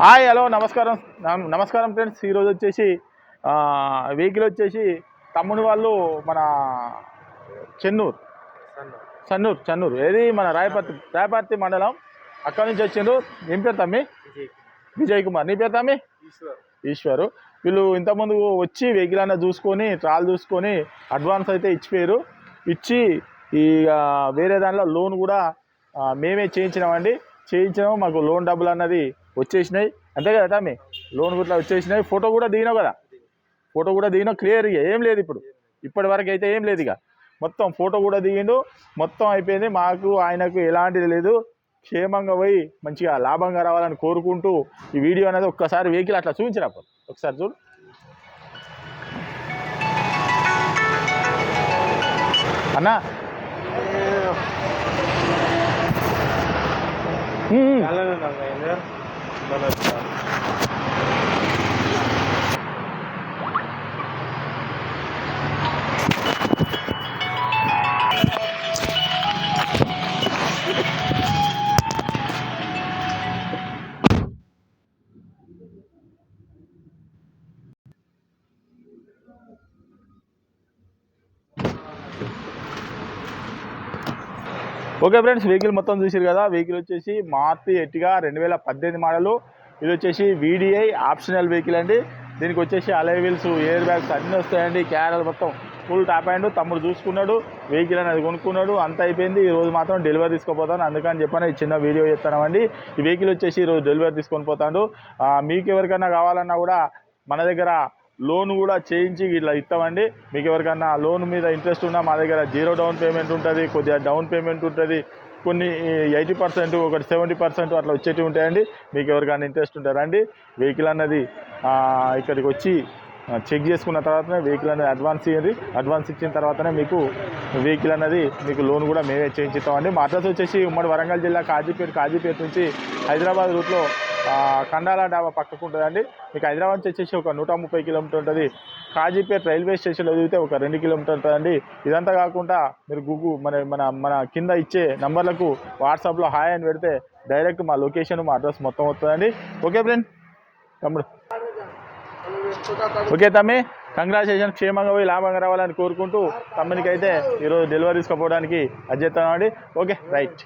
Hi hello నమస్కారం నమస్కారం friends. ఈరోజు వచ్చేసి వెహికల్ వచ్చేసి తమ్ముని వాళ్ళు మన చెన్నూరు ఏది మన రాయపర్తి మండలం అక్కడి నుంచి వచ్చిండ్రు. ఏం పేరు తమ్మి? విజయ్ కుమార్. నీ పేరు తమ్మి? ఈశ్వరు. వీళ్ళు ఇంతకుముందు వచ్చి వెహికల్ అన్న చూసుకొని ట్రాల్ చూసుకొని అడ్వాన్స్ అయితే ఇచ్చిపోయారు. ఇచ్చి ఇక వేరే దాంట్లో లోన్ కూడా మేమే చేయించినామండి. మాకు లోన్ డబ్బులు అన్నది వచ్చేసినాయి. అంతే కదా తమ్మి? లోన్ కూడా వచ్చేసినాయి. ఫోటో కూడా దిగినావు కదా? ఫోటో కూడా దిగినావు. క్లియర్గా ఏం లేదు ఇప్పటి వరకు అయితే ఏం లేదు. ఇక మొత్తం ఫోటో కూడా దిగిండు. మొత్తం అయిపోయింది. మాకు ఆయనకు ఎలాంటిది లేదు. క్షేమంగా పోయి మంచిగా లాభంగా రావాలని కోరుకుంటూ ఈ వీడియో అనేది ఒక్కసారి వెహికల్ అట్లా చూపించినప్పుడు ఒకసారి చూడు అన్నా. ఓకే ఫ్రెండ్స్, వెహికల్ మొత్తం చూసారు కదా. వెహికల్ వచ్చేసి మారుతి ఎర్టిగా 2018 మోడలు. ఇది వచ్చేసి VDI ఆప్షనల్ వెహికల్ అండి. దీనికి వచ్చేసి అలై వీల్స్, ఎయిర్ బ్యాగ్స్ అన్నీ వస్తాయండి. క్యారల్ మొత్తం ఫుల్ టాప్ అయ్యిండు. తమ్ముడు చూసుకున్నాడు, వెహికల్ అనేది కొనుక్కున్నాడు, అంత అయిపోయింది. ఈరోజు మాత్రం డెలివరీ తీసుకోపోతాను. అందుకని చెప్పని చిన్న వీడియో చేస్తామండి. ఈ వెహికల్ వచ్చేసి ఈరోజు డెలివరీ తీసుకొని పోతాడు. మీకు ఎవరికైనా కావాలన్నా కూడా మన దగ్గర లోన్ కూడా చేయించి ఇట్లా ఇస్తామండి. మీకు ఎవరికన్నా లోన్ మీద ఇంట్రెస్ట్ ఉన్నా మా దగ్గర 0 డౌన్ పేమెంట్ ఉంటుంది, కొద్దిగా డౌన్ పేమెంట్ ఉంటుంది, కొన్ని 80%, ఒకటి 70% అట్లా వచ్చేటివి ఉంటాయండి. మీకు ఎవరికైనా ఇంట్రెస్ట్ ఉంటారండి. వెహికల్ అన్నది ఇక్కడికి వచ్చి చెక్ చేసుకున్న తర్వాతనే వెహికల్ అనేది అడ్వాన్స్ ఇచ్చిన తర్వాతనే మీకు వెహికల్ అనేది మీకు లోన్ కూడా మేమే చేయించుతామండి. మా అడ్రస్ వచ్చేసి ఉమ్మడి వరంగల్ జిల్లా కాజీపేట నుంచి హైదరాబాద్ రూట్లో కండాల డాబా పక్కకు ఉంటుందండి. మీకు హైదరాబాద్ నుంచి వచ్చేసి ఒక 130 కిలోమీటర్ ఉంటుంది. కాజీపేట రైల్వే స్టేషన్లో దిగితే ఒక 2 కిలోమీటర్ ఉంటుందండి. ఇదంతా కాకుండా మీరు మన కింద ఇచ్చే నంబర్లకు వాట్సాప్లో హాయ్ అని పెడితే డైరెక్ట్ మా లొకేషన్, మా అడ్రస్ మొత్తం వస్తుందండి. ఓకే ఫ్రెండ్ తమ్ముడు? ఓకే తమ్మి, కంగ్రాచులేషన్. క్షేమంగా పోయి లాభంగా రావాలని కోరుకుంటూ తమ్మునికి అయితే ఈరోజు డెలివరీ తీసుకోవడానికి అది చేస్తామండి. Okay right.